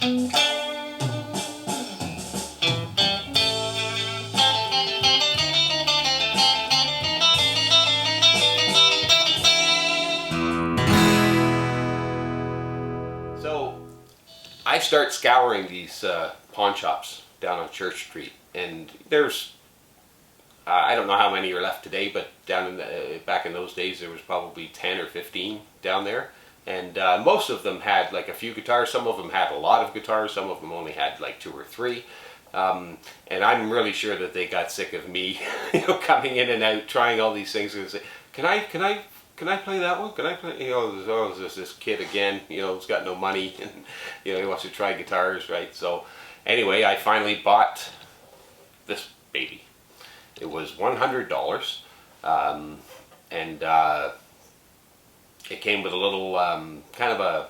So I start scouring these pawn shops down on Church Street, and there's I don't know how many are left today, but down in back in those days there was probably 10 or 15 down there, and most of them had like a few guitars. Some of them had a lot of guitars. Some of them only had like 2 or 3. And I'm really sure that they got sick of me, coming in and out, trying all these things, and say, "Can I play that one? Can I play?" Oh, there's this kid again, who's got no money, and he wants to try guitars, right? So, anyway, I finally bought this baby. It was $100, and it came with a little kind of a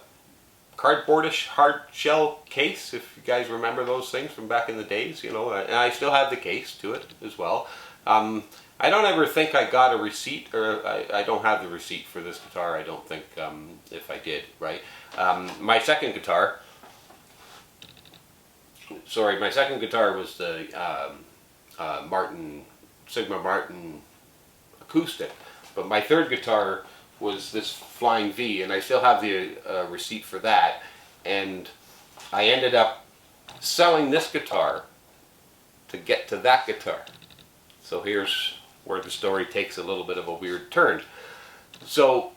cardboardish hard shell case, if you guys remember those things from back in the days, and I still have the case to it as well. I don't ever think I got a receipt, or I don't have the receipt for this guitar, I don't think, if I did, right? My second guitar was the Sigma Martin acoustic, but my third guitar was this Flying V, and I still have the receipt for that, and I ended up selling this guitar to get to that guitar. So here's where the story takes a little bit of a weird turn. So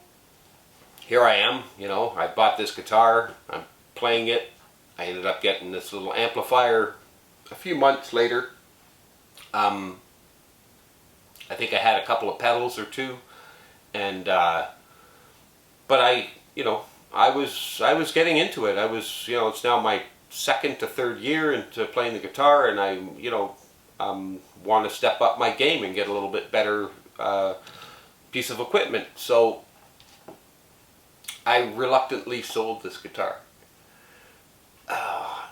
here I am, I bought this guitar, I'm playing it, I ended up getting this little amplifier a few months later. I think I had a couple of pedals or 2, and but I was getting into it. I was, it's now my second to third year into playing the guitar, and I want to step up my game and get a little bit better piece of equipment. So I reluctantly sold this guitar.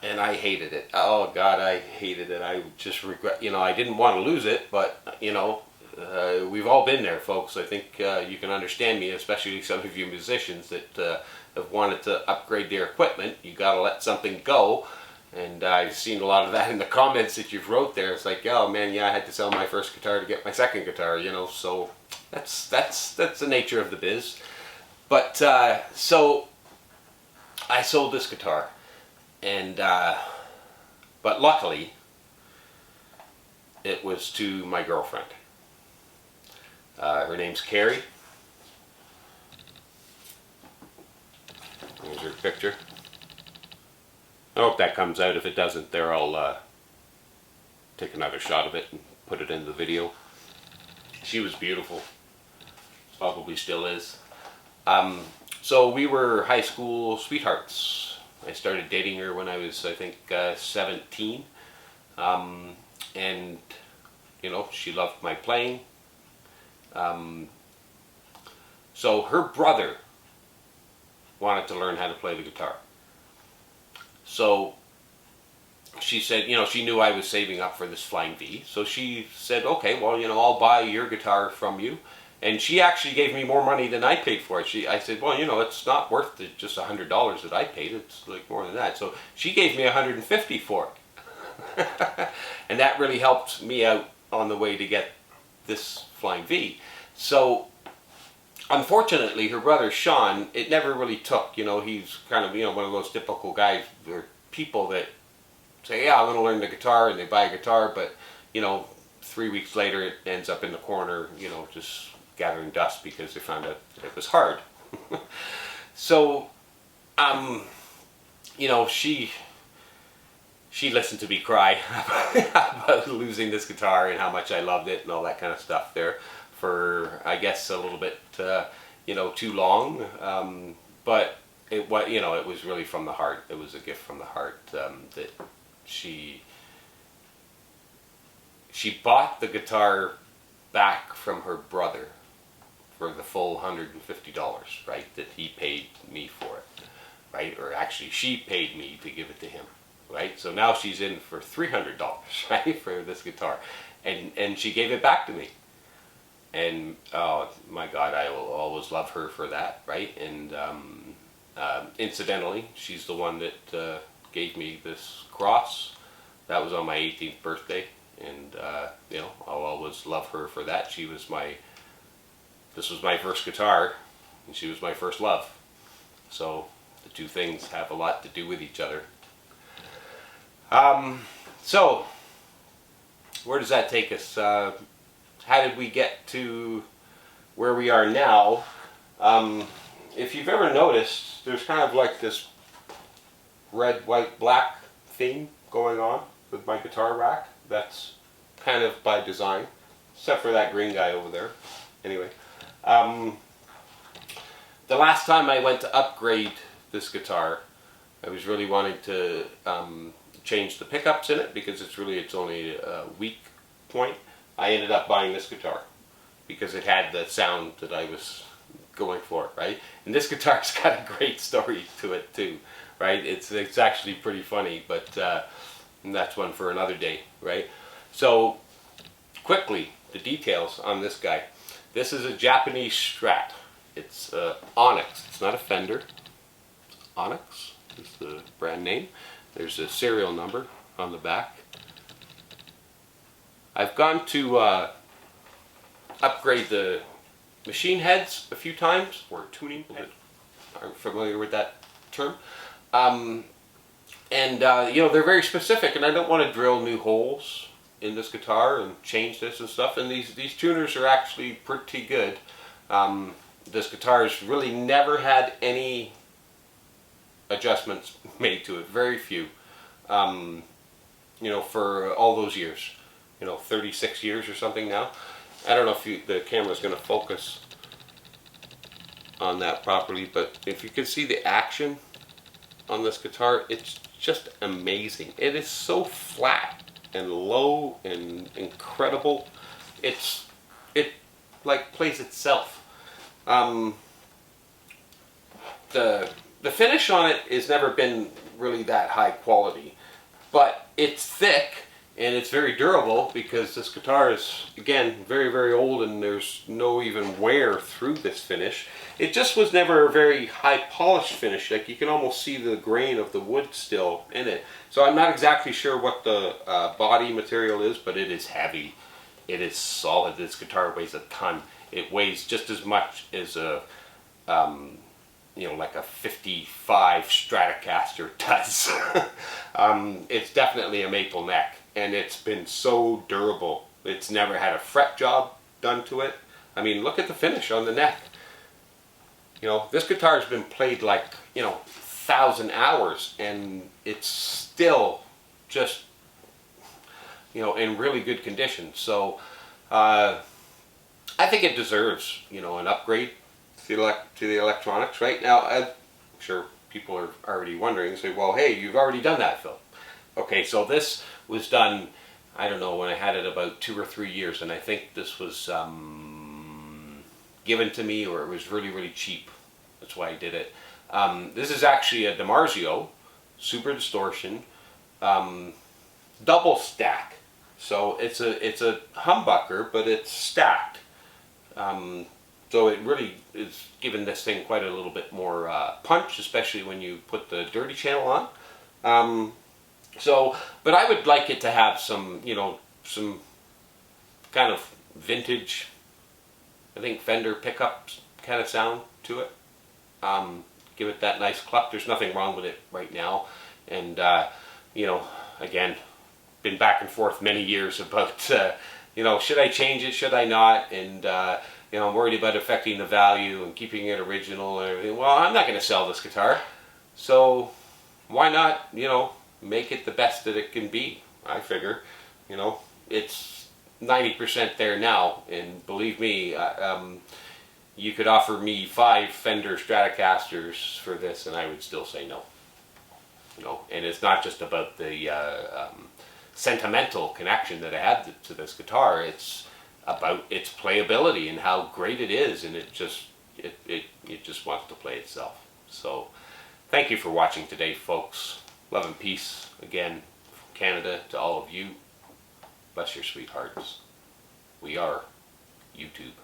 And I hated it. Oh God, I hated it. I just regret, I didn't want to lose it, but we've all been there, folks. I think you can understand me, especially some of you musicians that have wanted to upgrade their equipment. You got to let something go, and I've seen a lot of that in the comments that you've wrote there. It's like, oh man, yeah, I had to sell my first guitar to get my second guitar, So that's the nature of the biz. But so I sold this guitar, and but luckily it was to my girlfriend. Her name's Carrie. Here's her picture. I hope that comes out. If it doesn't, there I'll take another shot of it and put it in the video. She was beautiful. Probably still is. So we were high school sweethearts. I started dating her when I was, I think, 17. And, she loved my playing. So her brother wanted to learn how to play the guitar. So she said, she knew I was saving up for this Flying V. So she said, okay, well, I'll buy your guitar from you. And she actually gave me more money than I paid for it. I said, well, it's not worth just $100 that I paid. It's like more than that. So she gave me $150 for it. And that really helped me out on the way to get this Flying V. So unfortunately, her brother Sean, it never really took. He's kind of, one of those typical guys or people that say, yeah, I'm going to learn the guitar, and they buy a guitar, but 3 weeks later it ends up in the corner, just gathering dust because they found out that it was hard. So she listened to me cry about losing this guitar and how much I loved it and all that kind of stuff there for, I guess, a little bit too long, but it was really from the heart. It was a gift from the heart, that she bought the guitar back from her brother for the full $150, right, that he paid me for it, right, or actually she paid me to give it to him, right. So now she's in for $300, right, for this guitar, and she gave it back to me. And oh my God, I will always love her for that, right? And incidentally, she's the one that gave me this cross. That was on my 18th birthday, and you know, I'll always love her for that. This was my first guitar, and she was my first love. So the two things have a lot to do with each other. So where does that take us? How did we get to where we are now? If you've ever noticed, there's kind of like this red, white, black theme going on with my guitar rack. That's kind of by design, except for that green guy over there. Anyway, the last time I went to upgrade this guitar, I was really wanting to change the pickups in it because it's only a weak point. I ended up buying this guitar because it had the sound that I was going for, right? And this guitar's got a great story to it too, right? It's actually pretty funny, but that's one for another day, right? So quickly, the details on this guy. This is a Japanese Strat. It's Onyx. It's not a Fender. It's Onyx is the brand name. There's a serial number on the back. I've gone to upgrade the machine heads a few times, or tuning. I'm familiar with that term. You know, they're very specific, and I don't want to drill new holes in this guitar and change this and stuff. And these tuners are actually pretty good. This guitar has really never had any adjustments made to it, very few. You know, for all those years, you know, 36 years or something now. I don't know if the camera's going to focus on that properly, but if you can see the action on this guitar, it's just amazing. It is so flat and low and incredible. It like plays itself. The finish on it has never been really that high quality, but it's thick and it's very durable because this guitar is, again, very, very old, and there's no even wear through this finish. It just was never a very high polished finish. Like, you can almost see the grain of the wood still in it. So I'm not exactly sure what the body material is, but it is heavy. It is solid. This guitar weighs a ton. It weighs just as much as a you know, like a 55 Stratocaster does. It's definitely a maple neck, and it's been so durable. It's never had a fret job done to it. I mean, look at the finish on the neck. You know, this guitar has been played like, you know, 1,000 hours, and it's still just, you know, in really good condition. So I think it deserves, you know, an upgrade to the electronics. Right now, I'm sure people are already wondering, say, well, hey, you've already done that, Phil. Okay, so this was done, I don't know, when I had it about 2 or 3 years, and I think this was given to me, or it was really, really cheap. That's why I did it. This is actually a DiMarzio Super Distortion double stack. So it's a humbucker, but it's stacked. So it really is giving this thing quite a little bit more punch, especially when you put the dirty channel on. But I would like it to have some, you know, some kind of vintage, I think, Fender pickups kind of sound to it. Give it that nice cluck. There's nothing wrong with it right now. And, you know, again, been back and forth many years about, you know, should I change it, should I not? And, you know, I'm worried about affecting the value and keeping it original and everything. Well, I'm not going to sell this guitar, so why not, you know, make it the best that it can be? I figure, you know, it's 90% there now, and believe me, you could offer me 5 Fender Stratocasters for this, and I would still say no. You know, and it's not just about the sentimental connection that I had to this guitar. It's about its playability and how great it is, and it just wants to play itself. So thank you for watching today, folks. Love and peace again from Canada to all of you. Bless your sweethearts. We are YouTube.